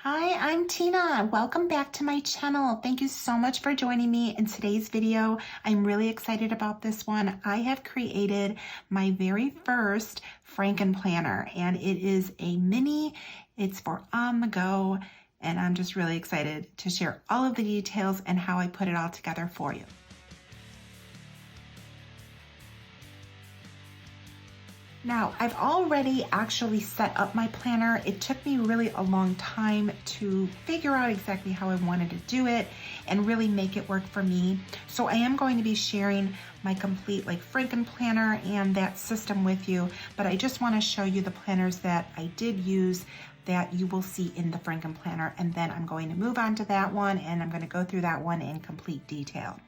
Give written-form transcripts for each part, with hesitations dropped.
Hi, I'm Tina. Welcome back to my channel. Thank you so much for joining me in today's video. I'm really excited about this one. I have created my very first Frankenplanner, and it is a mini. It's for on the go, and I'm just really excited to share all of the details and how I put it all together for you. Now, I've already actually set up my planner. It took me really a long time to figure out exactly how I wanted to do it and really make it work for me. So I am going to be sharing my complete Frankenplanner and that system with you, but I just want to show you the planners that I did use that you will see in the Frankenplanner, and then I'm going to move on to that one and I'm going to go through that one in complete detail.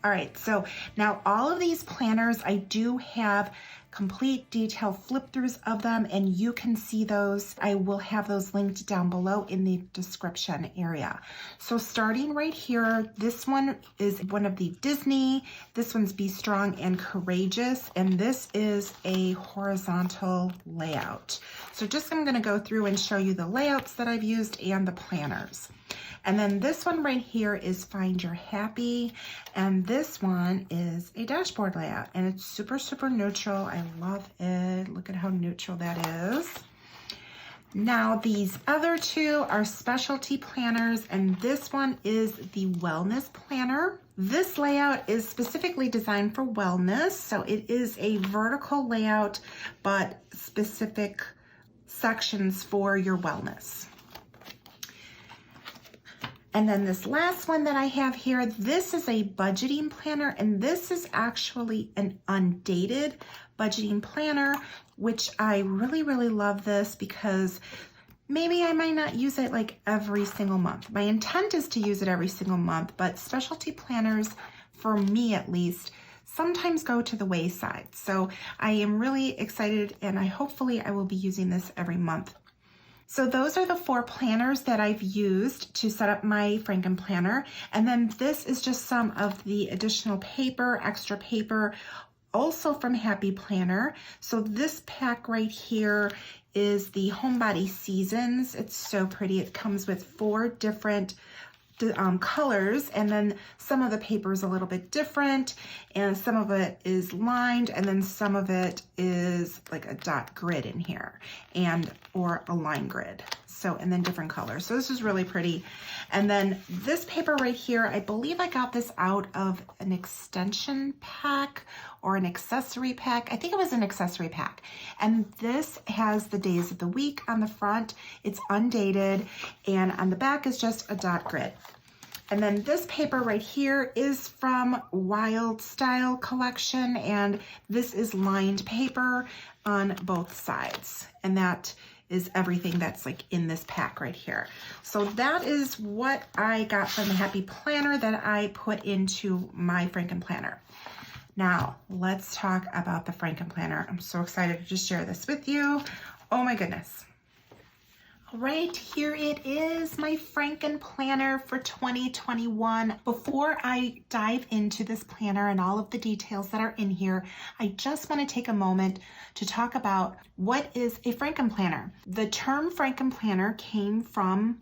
All right, so now all of these planners, I do have complete detailed flip throughs of them, and you can see those. I will have those linked down below in the description area. So starting right here, this one is one of the Disney. This one's Be Strong and Courageous, and this is a horizontal layout. So I'm gonna go through and show you the layouts that I've used and the planners. And then this one right here is Find Your Happy. And this one is a dashboard layout, and it's super, super neutral. I love it. Look at how neutral that is. Now these other two are specialty planners, and this one is the Wellness Planner. This layout is specifically designed for wellness. So it is a vertical layout, but specific sections for your wellness. And then this last one that I have here, this is a budgeting planner, and this is actually an undated budgeting planner, which I really, really love this because maybe I might not use it every single month. My intent is to use it every single month, but specialty planners, for me at least, sometimes go to the wayside. So I am really excited, and hopefully I will be using this every month. So those are the 4 planners that I've used to set up my Frankenplanner. And then this is just some of the additional paper, extra paper, also from Happy Planner. So this pack right here is the Homebody Seasons. It's so pretty. It comes with 4 different colors, and then some of the paper is a little bit different, and some of it is lined, and then some of it is like a dot grid in here, or a line grid. So, and then different colors. So this is really pretty. And then this paper right here, I believe I got this out of an extension pack or an accessory pack. I think it was an accessory pack. And this has the days of the week on the front. It's undated, and on the back is just a dot grid. And then this paper right here is from Wild Style Collection, and this is lined paper on both sides. And that is everything that's in this pack right here. So that is what I got from the Happy Planner that I put into my Frankenplanner. Now, let's talk about the Frankenplanner. I'm so excited to just share this with you. Oh my goodness. All right, here it is, my Frankenplanner for 2021. Before I dive into this planner and all of the details that are in here, I just want to take a moment to talk about what is a Frankenplanner. The term Frankenplanner came from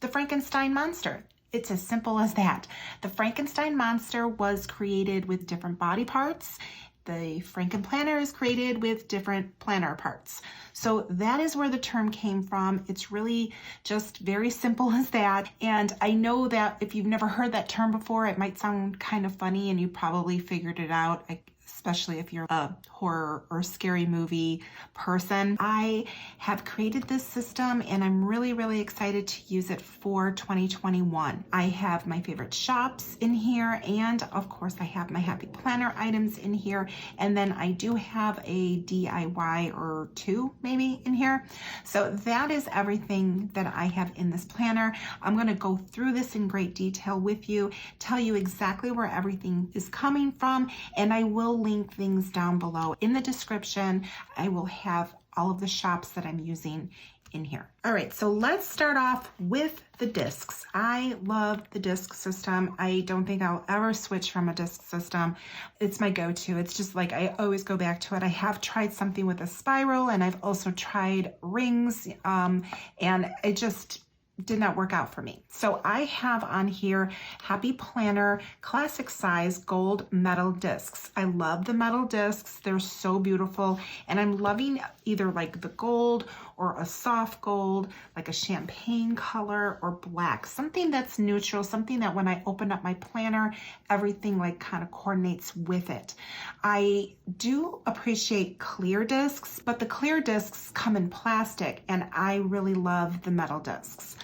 the Frankenstein monster. It's as simple as that. The Frankenstein monster was created with different body parts. The Frankenplanner is created with different planner parts. So that is where the term came from. It's really just very simple as that. And I know that if you've never heard that term before, it might sound kind of funny, and you probably figured it out, especially if you're a horror or scary movie person. I have created this system, and I'm really, really excited to use it for 2021. I have my favorite shops in here, and of course I have my Happy Planner items in here, and then I do have a DIY or 2 maybe in here. So that is everything that I have in this planner. I'm going to go through this in great detail with you, tell you exactly where everything is coming from, and I will link things down below in the description. I will have all of the shops that I'm using in here. All right, so let's start off with the discs. I love the disc system. I don't think I'll ever switch from a disc system. It's my go-to. It's just I always go back to it. I have tried something with a spiral, and I've also tried rings, and it just did not work out for me. So I have on here Happy Planner classic size gold metal discs. I love the metal discs. They're so beautiful. And I'm loving either like the gold or a soft gold, like a champagne color or black, something that's neutral, something that when I open up my planner, everything like kind of coordinates with it. I do appreciate clear discs, but the clear discs come in plastic and I really love the metal discs.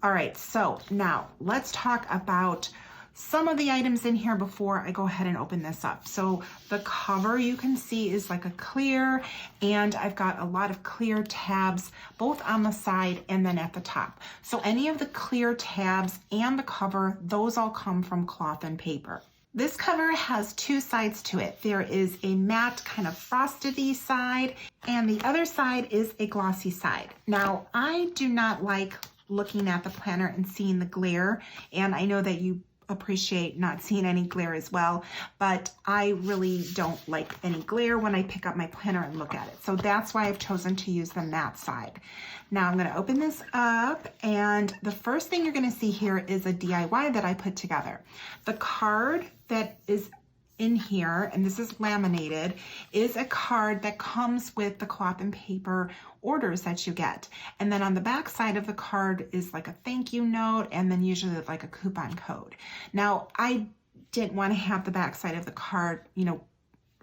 All right, so now let's talk about some of the items in here before I go ahead and open this up. So the cover you can see is like a clear, and I've got a lot of clear tabs both on the side and then at the top. So any of the clear tabs and the cover, those all come from cloth and paper. This cover has two sides to it. There is a matte kind of frosted-y side, and the other side is a glossy side. Now, I do not like looking at the planner and seeing the glare, and I know that you appreciate not seeing any glare as well, but I really don't like any glare when I pick up my planner and look at it. So that's why I've chosen to use the matte side. Now I'm going to open this up, and the first thing you're going to see here is a DIY that I put together. The card that is in here, and this is laminated, is a card that comes with the cloth and paper orders that you get. And then on the back side of the card is like a thank you note, and then usually like a coupon code. Now, I didn't want to have the back side of the card, you know,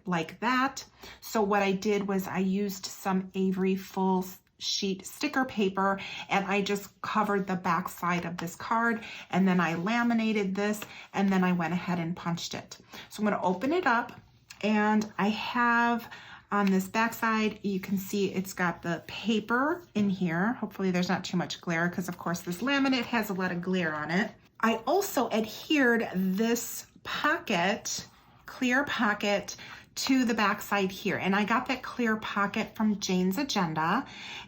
like that. So what I did was I used some Avery full sheet sticker paper, and I just covered the back side of this card, and then I laminated this, and then I went ahead and punched it. So I'm going to open it up, and I have on this back side, you can see it's got the paper in here. Hopefully there's not too much glare, because of course this laminate has a lot of glare on it. I also adhered this pocket, clear pocket, to the back side here, and I got that clear pocket from Jane's Agenda,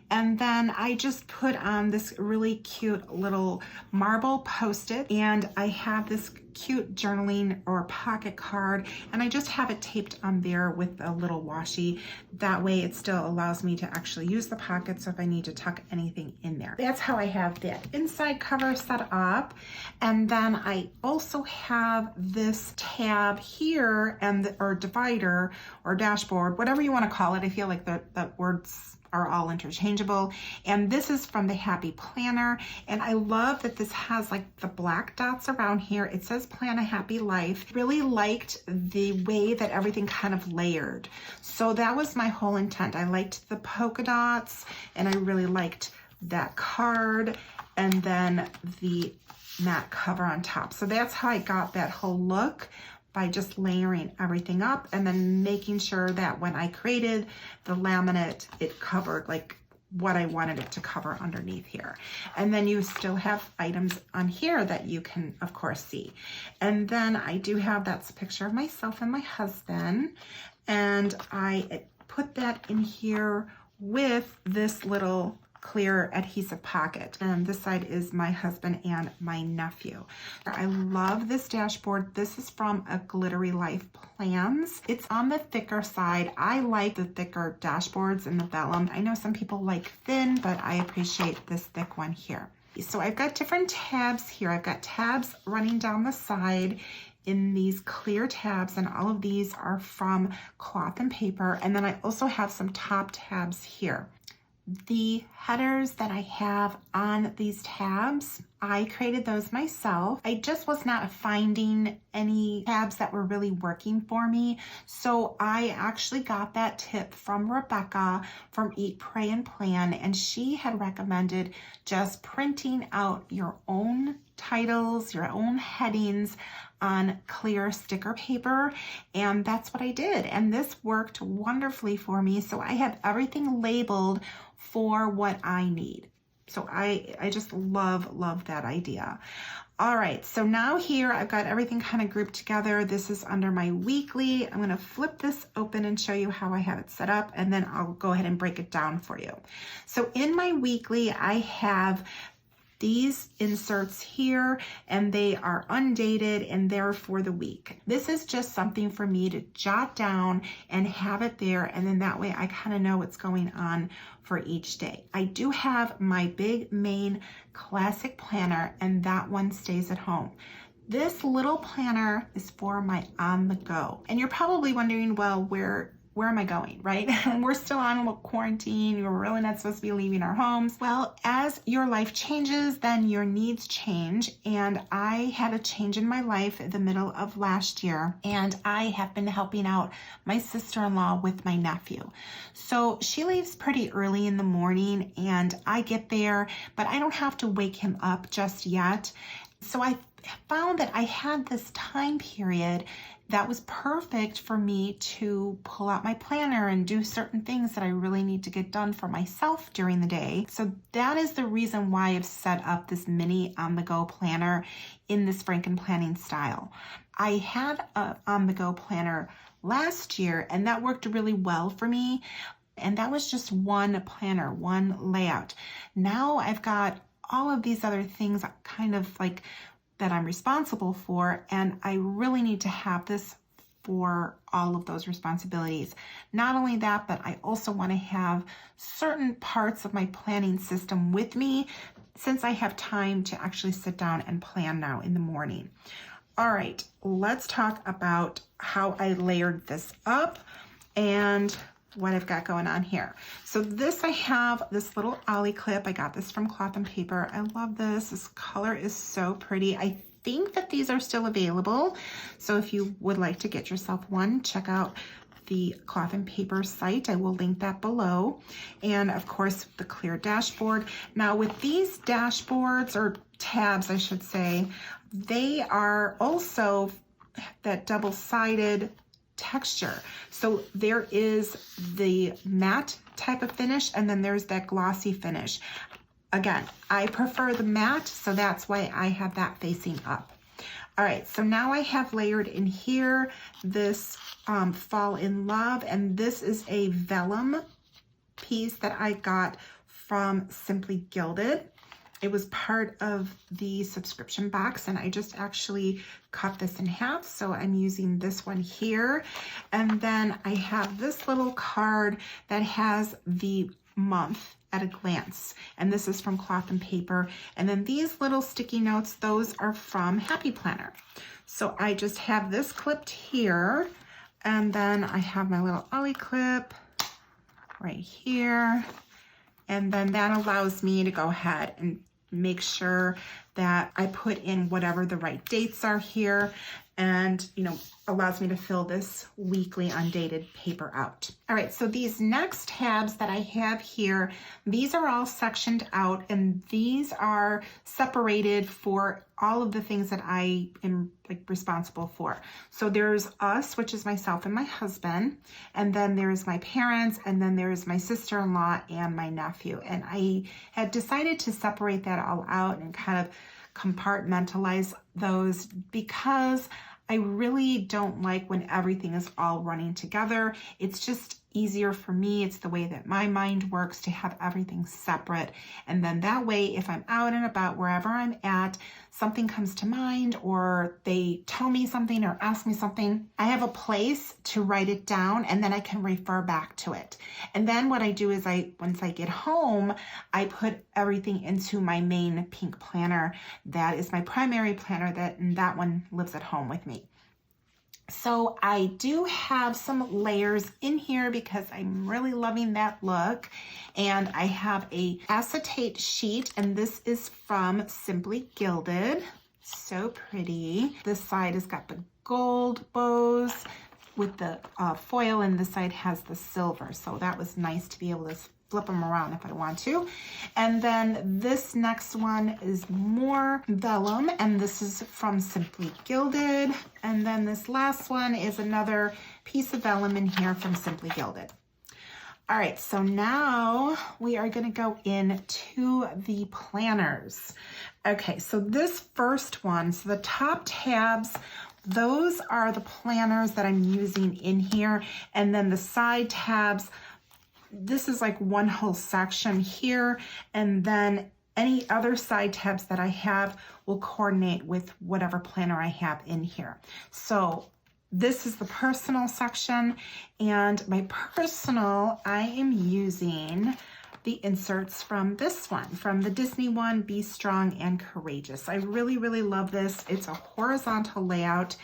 and then I just put on this really cute little marble post-it, and I have this cute journaling or pocket card, and I just have it taped on there with a little washi. That way it still allows me to actually use the pocket, so if I need to tuck anything in there. That's how I have that inside cover set up. And then I also have this tab here, and or divider or dashboard, whatever you want to call it. I feel like the words are all interchangeable. And this is from the Happy Planner. And I love that this has like the black dots around here. It says Plan a Happy Life. Really liked the way that everything kind of layered. So that was my whole intent. I liked the polka dots, and I really liked that card, and then the matte cover on top. So that's how I got that whole look, by just layering everything up and then making sure that when I created the laminate, it covered like what I wanted it to cover underneath here. And then you still have items on here that you can, of course, see. And then I do have that's a picture of myself and my husband, and I put that in here with this little clear adhesive pocket, and this side is my husband and my nephew. I love this dashboard. This is from a Glittery Life Plans. It's on the thicker side. I like the thicker dashboards in the vellum. I know some people like thin, but I appreciate this thick one here. So I've got different tabs here. I've got tabs running down the side in these clear tabs, and all of these are from cloth and paper. And then I also have some top tabs here. The headers that I have on these tabs, I created those myself. I just was not finding any tabs that were really working for me. So I actually got that tip from Rebecca from Eat, Pray, and Plan, and she had recommended just printing out your own titles, your own headings on clear sticker paper, and that's what I did. And this worked wonderfully for me. So I have everything labeled for what I need. So I just love that idea. All right, so now here I've got everything kind of grouped together. This is under my weekly. I'm gonna flip this open and show you how I have it set up, and then I'll go ahead and break it down for you. So in my weekly, I have these inserts here, and they are undated and they're for the week. This is just something for me to jot down and have it there, and then that way I kind of know what's going on for each day. I do have my big main classic planner, and that one stays at home. This little planner is for my on the go. And you're probably wondering, well, where am I going, right? We're still on quarantine. We're really not supposed to be leaving our homes. Well, as your life changes, then your needs change. And I had a change in my life in the middle of last year. And I have been helping out my sister-in-law with my nephew. So she leaves pretty early in the morning and I get there, but I don't have to wake him up just yet. So I found that I had this time period that was perfect for me to pull out my planner and do certain things that I really need to get done for myself during the day. So that is the reason why I've set up this mini on-the-go planner in this Franken planning style. I had an on-the-go planner last year and that worked really well for me. And that was just one planner, one layout. Now I've got all of these other things kind of like that I'm responsible for, and I really need to have this for all of those responsibilities. Not only that, but I also want to have certain parts of my planning system with me since I have time to actually sit down and plan now in the morning. All right, let's talk about how I layered this up and what I've got going on here. So this, I have this little ollie clip. I got this from Cloth and Paper. I love this. This color is so pretty. I think that these are still available. So if you would like to get yourself one, check out the Cloth and Paper site. I will link that below. And of course, the clear dashboard. Now with these dashboards, or tabs, I should say, they are also that double-sided texture. So there is the matte type of finish, and then there's that glossy finish. Again, I prefer the matte, so that's why I have that facing up. All right, so now I have layered in here this Fall in Love, and this is a vellum piece that I got from Simply Gilded. It was part of the subscription box, and I just actually cut this in half. So I'm using this one here. And then I have this little card that has the month at a glance. And this is from Cloth and Paper. And then these little sticky notes, those are from Happy Planner. So I just have this clipped here. And then I have my little ollie clip right here. And then that allows me to go ahead and make sure that I put in whatever the right dates are here, and allows me to fill this weekly undated paper out. All right, so these next tabs that I have here, these are all sectioned out, and these are separated for all of the things that I am responsible for. So there's us, which is myself and my husband, and then there's my parents, and then there's my sister-in-law and my nephew. And I had decided to separate that all out and kind of compartmentalize those because I really don't like when everything is all running together. It's just easier for me. It's the way that my mind works to have everything separate. And then that way, if I'm out and about, wherever I'm at, something comes to mind, or they tell me something or ask me something, I have a place to write it down, and then I can refer back to it. And then what I do is once I get home, I put everything into my main pink planner. That is my primary planner, and that one lives at home with me. So I do have some layers in here because I'm really loving that look. And I have a acetate sheet, and this is from Simply Gilded. So pretty. This side has got the gold bows with the foil, and this side has the silver. So that was nice to be able to flip them around if I want to. And then this next one is more vellum, and this is from Simply Gilded. And then this last one is another piece of vellum in here from Simply Gilded. All right, so now we are going to go into the planners. Okay, so this first one, so the top tabs, those are the planners that I'm using in here. And then the side tabs, this is like one whole section here, and then any other side tabs that I have will coordinate with whatever planner I have in here. So this is the personal section, and my personal, I am using the inserts from this one, from the Disney one, Be Strong and Courageous. I really, really love this. It's a horizontal layout,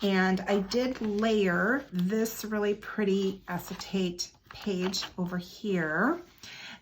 and I did layer this really pretty acetate page over here,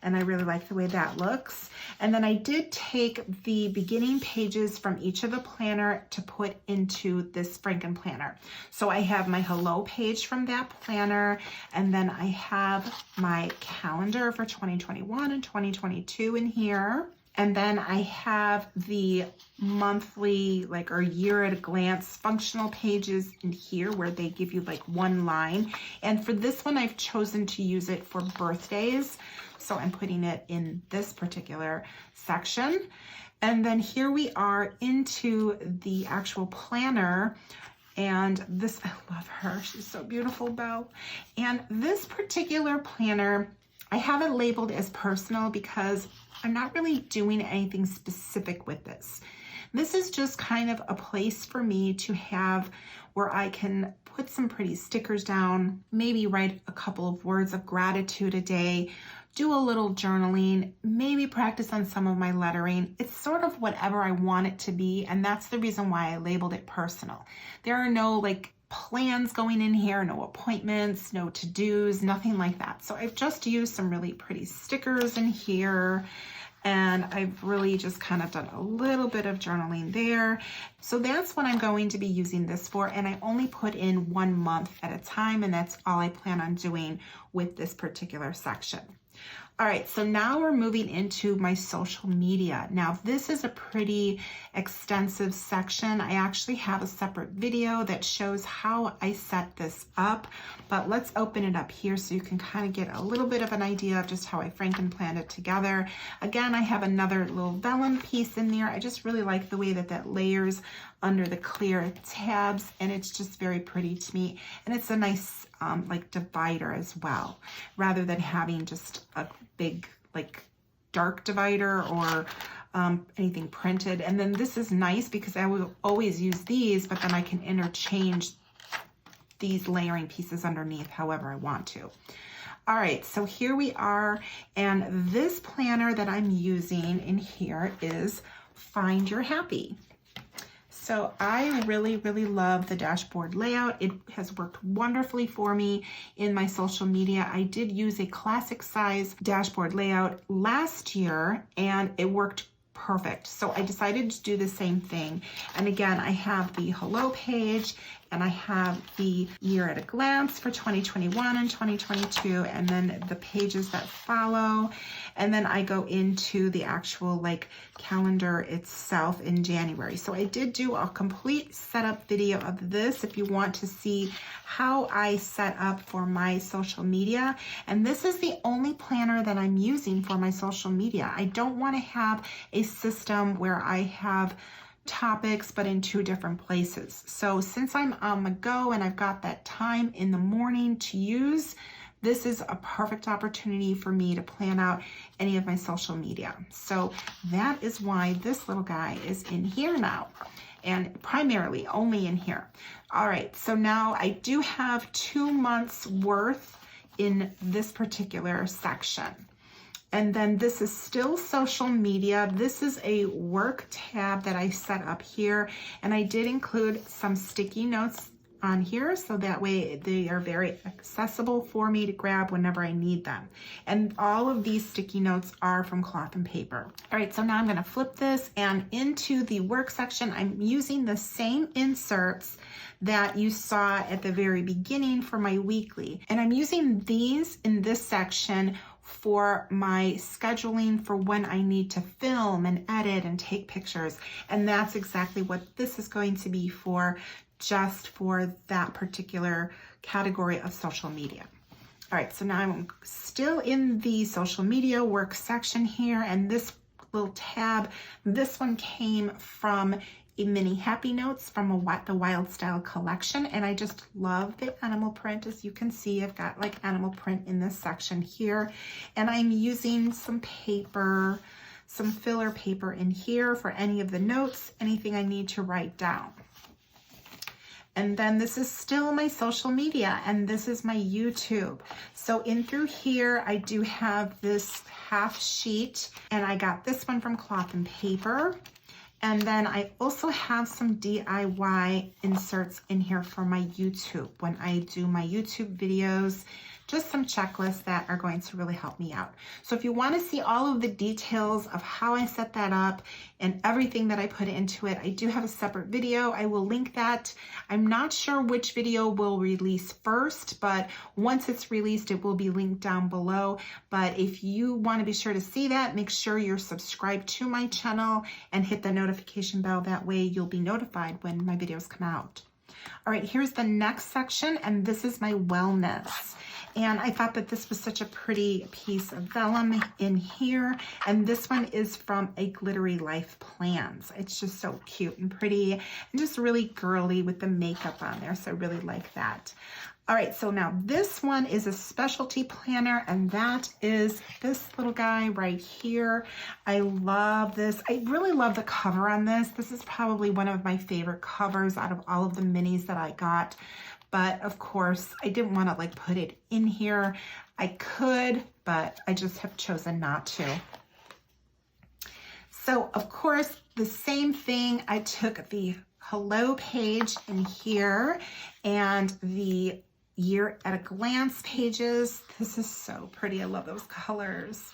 and I really like the way that looks. And then I did take the beginning pages from each of the planner to put into this Frankenplanner. So I have my hello page from that planner, and then I have my calendar for 2021 and 2022 in here. And then I have the monthly, like, or year at a glance functional pages in here where they give you like one line. And for this one, I've chosen to use it for birthdays. So I'm putting it in this particular section. And then here we are into the actual planner. And this, I love her. She's so beautiful, Belle. And this particular planner, I have it labeled as personal because I'm not really doing anything specific with this. This is just kind of a place for me to have where I can put some pretty stickers down, maybe write a couple of words of gratitude a day, do a little journaling, maybe practice on some of my lettering. It's sort of whatever I want it to be, and that's the reason why I labeled it personal. There are no like plans going in here, no appointments, no to-dos, nothing like that. So I've just used some really pretty stickers in here, and I've really just kind of done a little bit of journaling there. So that's what I'm going to be using this for, and I only put in 1 month at a time, and that's all I plan on doing with this particular section. All right, so now we're moving into my social media. Now, this is a pretty extensive section. I actually have a separate video that shows how I set this up, but let's open it up here so you can kind of get a little bit of an idea of just how I Frankenplanned it together. Again, I have another little vellum piece in there. I just really like the way that that layers under the clear tabs, and it's just very pretty to me. And it's a nice like divider as well, rather than having just a big like dark divider or anything printed. And then this is nice because I will always use these, but then I can interchange these layering pieces underneath however I want to. All right, so here we are, and this planner that I'm using in here is Find Your Happy. So I really, really love the dashboard layout. It has worked wonderfully for me in my social media. I did use a classic size dashboard layout last year, and it worked perfect. So I decided to do the same thing. And again, I have the hello page, and I have the year at a glance for 2021 and 2022, and then the pages that follow. And then I go into the actual like calendar itself in January. So I did do a complete setup video of this if you want to see how I set up for my social media. And this is the only planner that I'm using for my social media. I don't want to have a system where I have topics but in 2 different places. So since I'm on the go and I've got that time in the morning to use, this is a perfect opportunity for me to plan out any of my social media. So that is why this little guy is in here now, and primarily only in here. All right, so now I do have 2 months worth in this particular section. And then this is still social media. This is a work tab that I set up here, and I did include some sticky notes on here so that way they are very accessible for me to grab whenever I need them. And all of these sticky notes are from cloth and paper. All right, so now I'm gonna flip this, and into the work section, I'm using the same inserts that you saw at the very beginning for my weekly. And I'm using these in this section for my scheduling for when I need to film and edit and take pictures. And that's exactly what this is going to be for, just for that particular category of social media. All right, so now I'm still in the social media work section here, and this little tab, this one came from a mini Happy Notes from the Wild Style collection, and I just love the animal print. As you can see, I've got like animal print in this section here, and I'm using some paper, some filler paper in here for any of the notes, anything I need to write down. And then this is still my social media, and this is my YouTube. So in through here, I do have this half sheet, and I got this one from Cloth and Paper. And then I also have some DIY inserts in here for my YouTube when I do my YouTube videos, just some checklists that are going to really help me out. So if you want to see all of the details of how I set that up and everything that I put into it, I do have a separate video. I will link that. I'm not sure which video will release first, but once it's released, it will be linked down below. But if you want to be sure to see that, make sure you're subscribed to my channel and hit the notification bell. That way you'll be notified when my videos come out. All right, here's the next section, and this is my wellness. And I thought that this was such a pretty piece of vellum in here. And this one is from a Glittery Life Plans. It's just so cute and pretty and just really girly with the makeup on there. So I really like that. All right, so now this one is a specialty planner, and that is this little guy right here. I love this. I really love the cover on this. This is probably one of my favorite covers out of all of the minis that I got. But of course, I didn't want to like put it in here. I could, but I just have chosen not to. So of course, the same thing, I took the hello page in here and the year at a glance pages. This is so pretty. I love those colors.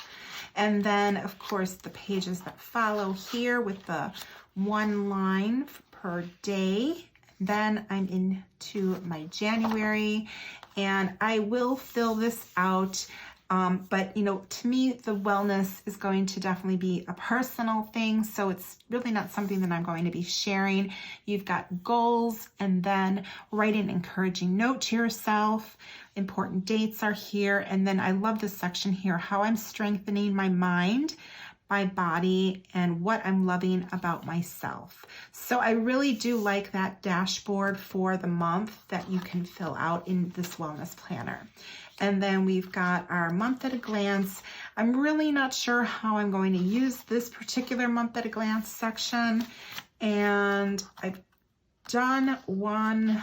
And then of course, the pages that follow here with the one line per day. Then I'm into my January, and I will fill this out. But you know, to me, the wellness is going to definitely be a personal thing. So it's really not something that I'm going to be sharing. You've got goals, and then write an encouraging note to yourself. Important dates are here. And then I love this section here, how I'm strengthening my mind, my body, and what I'm loving about myself. So I really do like that dashboard for the month that you can fill out in this wellness planner. And then we've got our month at a glance. I'm really not sure how I'm going to use this particular month at a glance section. And I've done one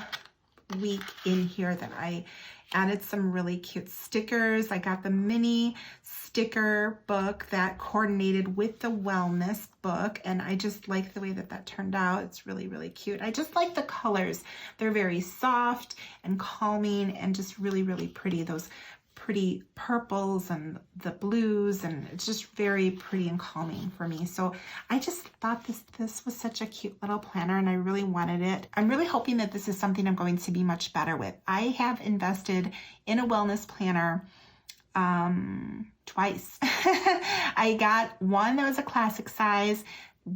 week in here that I added some really cute stickers. I got the mini sticker book that coordinated with the wellness book, and I just like the way that that turned out. It's really, really cute. I just like the colors. They're very soft and calming and just really, really pretty. Those pretty purples and the blues, and it's just very pretty and calming for me. So I just thought this was such a cute little planner, and I really wanted it. I'm really hoping that this is something I'm going to be much better with. I have invested in a wellness planner twice. I got one that was a classic size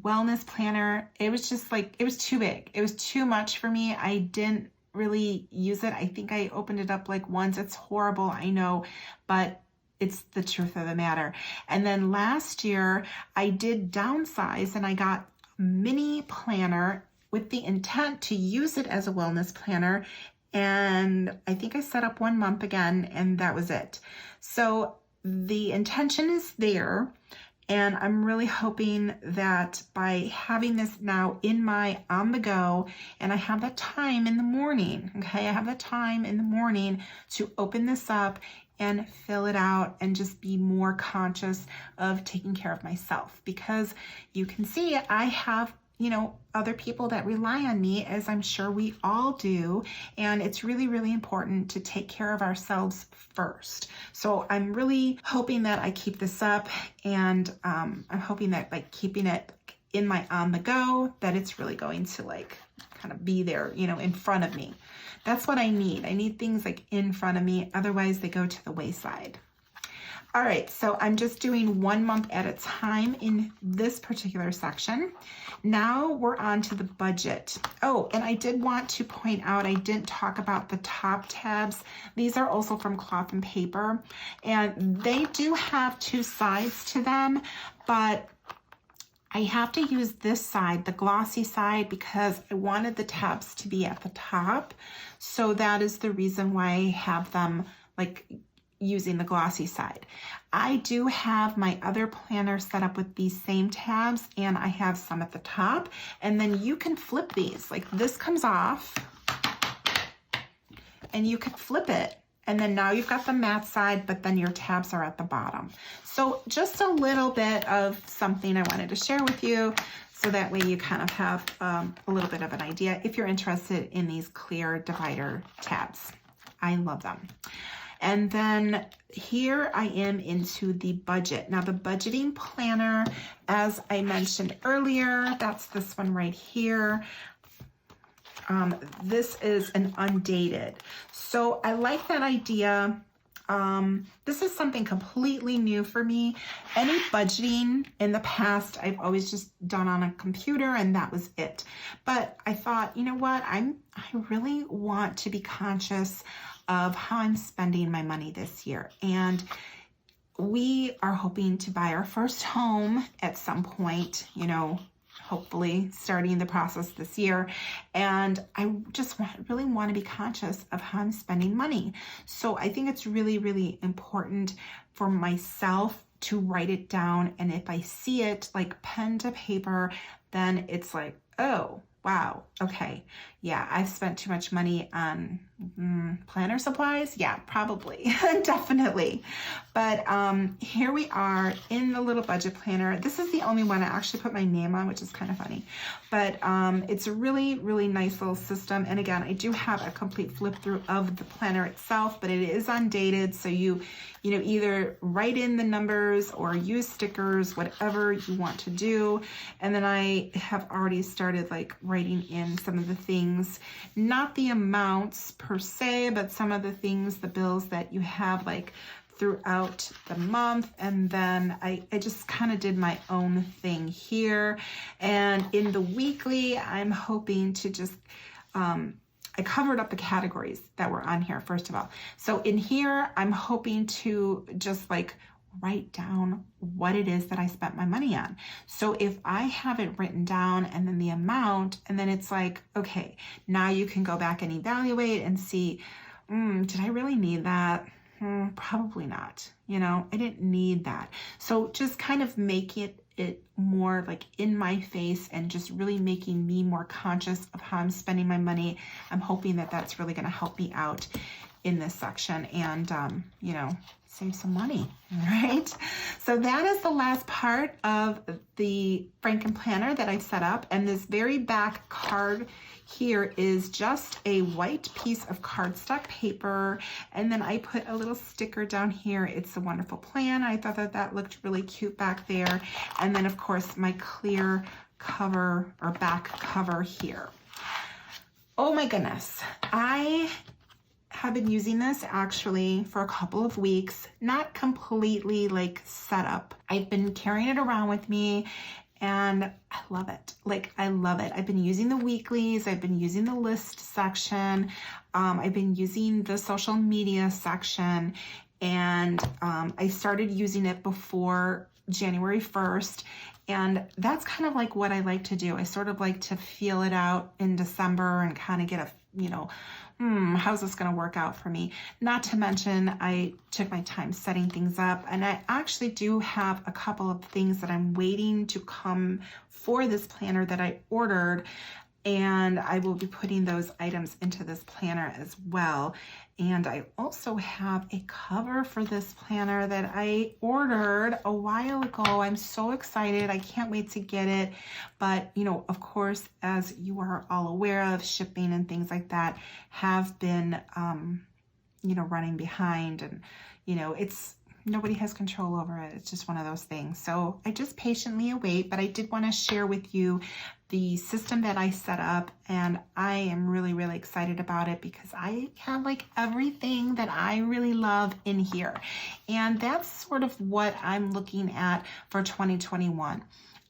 wellness planner. It was just like, it was too big. It was too much for me. I didn't really use it. I think I opened it up like once. It's horrible, I know, but it's the truth of the matter. And then last year I did downsize, and I got a mini planner with the intent to use it as a wellness planner. And I think I set up 1 month again, and that was it. So the intention is there, and I'm really hoping that by having this now in my on the go, and I have that time in the morning, okay? I have that time in the morning to open this up and fill it out and just be more conscious of taking care of myself, because you can see I have, you know, other people that rely on me, as I'm sure we all do. And it's really, really important to take care of ourselves first. So I'm really hoping that I keep this up, and I'm hoping that by keeping it in my on the go, that it's really going to like kind of be there, you know, in front of me. That's what I need. I need things like in front of me. Otherwise they go to the wayside. All right, so I'm just doing 1 month at a time in this particular section. Now we're on to the budget. Oh, and I did want to point out, I didn't talk about the top tabs. These are also from Cloth and Paper, and they do have 2 sides to them, but I have to use this side, the glossy side, because I wanted the tabs to be at the top. So that is the reason why I have them like using the glossy side. I do have my other planner set up with these same tabs, and I have some at the top, and then you can flip these. Like this comes off and you can flip it, and then now you've got the matte side, but then your tabs are at the bottom. So just a little bit of something I wanted to share with you, so that way you kind of have a little bit of an idea if you're interested in these clear divider tabs. I love them. And then here I am into the budget. Now the budgeting planner, as I mentioned earlier, that's this one right here. This is an undated. So I like that idea. This is something completely new for me. Any budgeting in the past, I've always just done on a computer and that was it. But I thought, you know what? I really want to be conscious of how I'm spending my money this year. And we are hoping to buy our first home at some point, you know, hopefully starting the process this year. And I just really want to be conscious of how I'm spending money. So I think it's really, really important for myself to write it down. And if I see it like pen to paper, then it's like, oh, wow, okay, yeah, I've spent too much money on planner supplies. Yeah, probably, definitely. But here we are in the little budget planner. This is the only one I actually put my name on, which is kind of funny. But it's a really, really nice little system. And again, I do have a complete flip through of the planner itself, but it is undated. So you know, either write in the numbers or use stickers, whatever you want to do. And then I have already started like writing in some of the things, not the amounts per se, but some of the things, the bills that you have like throughout the month. And then I just kind of did my own thing here. And in the weekly, I'm hoping to just, I covered up the categories that were on here, first of all. So in here, I'm hoping to just like write down what it is that I spent my money on. So if I have it written down and then the amount, and then it's like, okay, now you can go back and evaluate and see, did I really need that? Probably not. You know, I didn't need that. So just kind of make it more like in my face and just really making me more conscious of how I'm spending my money. I'm hoping that that's really going to help me out in this section and, you know, save some money, right? So that is the last part of the Frankenplanner that I've set up. And this very back card here is just a white piece of cardstock paper. And then I put a little sticker down here. It's a wonderful plan. I thought that that looked really cute back there. And then of course my clear cover or back cover here. Oh my goodness. I have been using this actually for a couple of weeks, not completely like set up. I've been carrying it around with me and I love it. Like, I love it. I've been using the weeklies. I've been using the list section. I've been using the social media section, and I started using it before January 1st. And that's kind of like what I like to do. I sort of like to feel it out in December and kind of get a, you know, how's this going to work out for me? Not to mention, I took my time setting things up, and I actually do have a couple of things that I'm waiting to come for this planner that I ordered, and I will be putting those items into this planner as well. And I also have a cover for this planner that I ordered a while ago. I'm so excited. I can't wait to get it. But, you know, of course, as you are all aware of, shipping and things like that have been, you know, running behind, and, you know, nobody has control over it. It's just one of those things. So I just patiently await, but I did want to share with you the system that I set up, and I am really, really excited about it because I have like everything that I really love in here. And that's sort of what I'm looking at for 2021.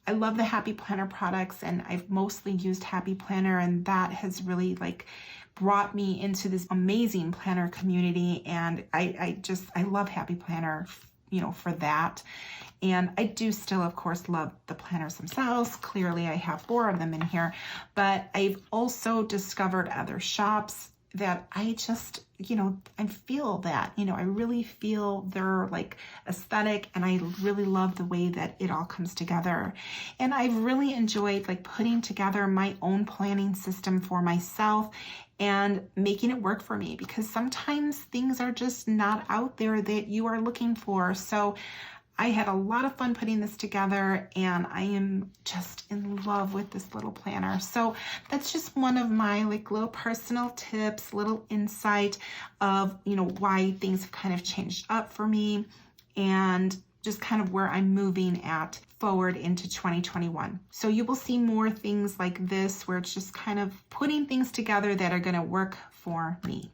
I love the Happy Planner products, and I've mostly used Happy Planner, and that has really like brought me into this amazing planner community. And I love Happy Planner, you know, for that. And I do still, of course, love the planners themselves. Clearly, I have 4 of them in here, but I've also discovered other shops that I just, you know, I feel that, you know, I really feel their like aesthetic, and I really love the way that it all comes together. And I've really enjoyed like putting together my own planning system for myself and making it work for me, because sometimes things are just not out there that you are looking for. So I had a lot of fun putting this together, and I am just in love with this little planner. So that's just one of my like little personal tips, little insight of, you know, why things have kind of changed up for me, and just kind of where I'm moving at forward into 2021. So you will see more things like this, where it's just kind of putting things together that are going to work for me.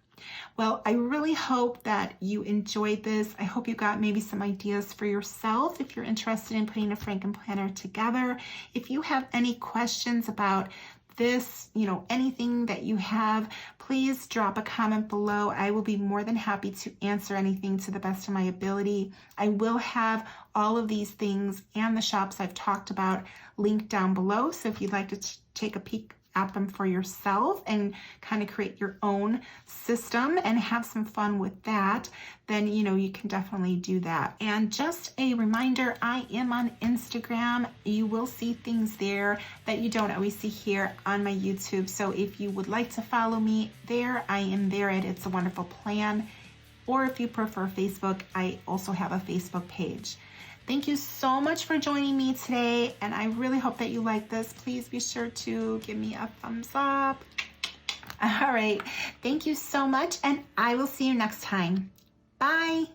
Well, I really hope that you enjoyed this. I hope you got maybe some ideas for yourself if you're interested in putting a Frankenplanner together. If you have any questions about this, you know, anything that you have, please drop a comment below. I will be more than happy to answer anything to the best of my ability. I will have all of these things and the shops I've talked about linked down below. So if you'd like to take a peek at them for yourself and kind of create your own system and have some fun with that, then, you know, you can definitely do that. And just a reminder, I am on Instagram. You will see things there that you don't always see here on my YouTube. So if you would like to follow me there, I am there at It's a Wonderful Plan. Or if you prefer Facebook, I also have a Facebook page. Thank you so much for joining me today, and I really hope that you like this. Please be sure to give me a thumbs up. All right, thank you so much, and I will see you next time. Bye.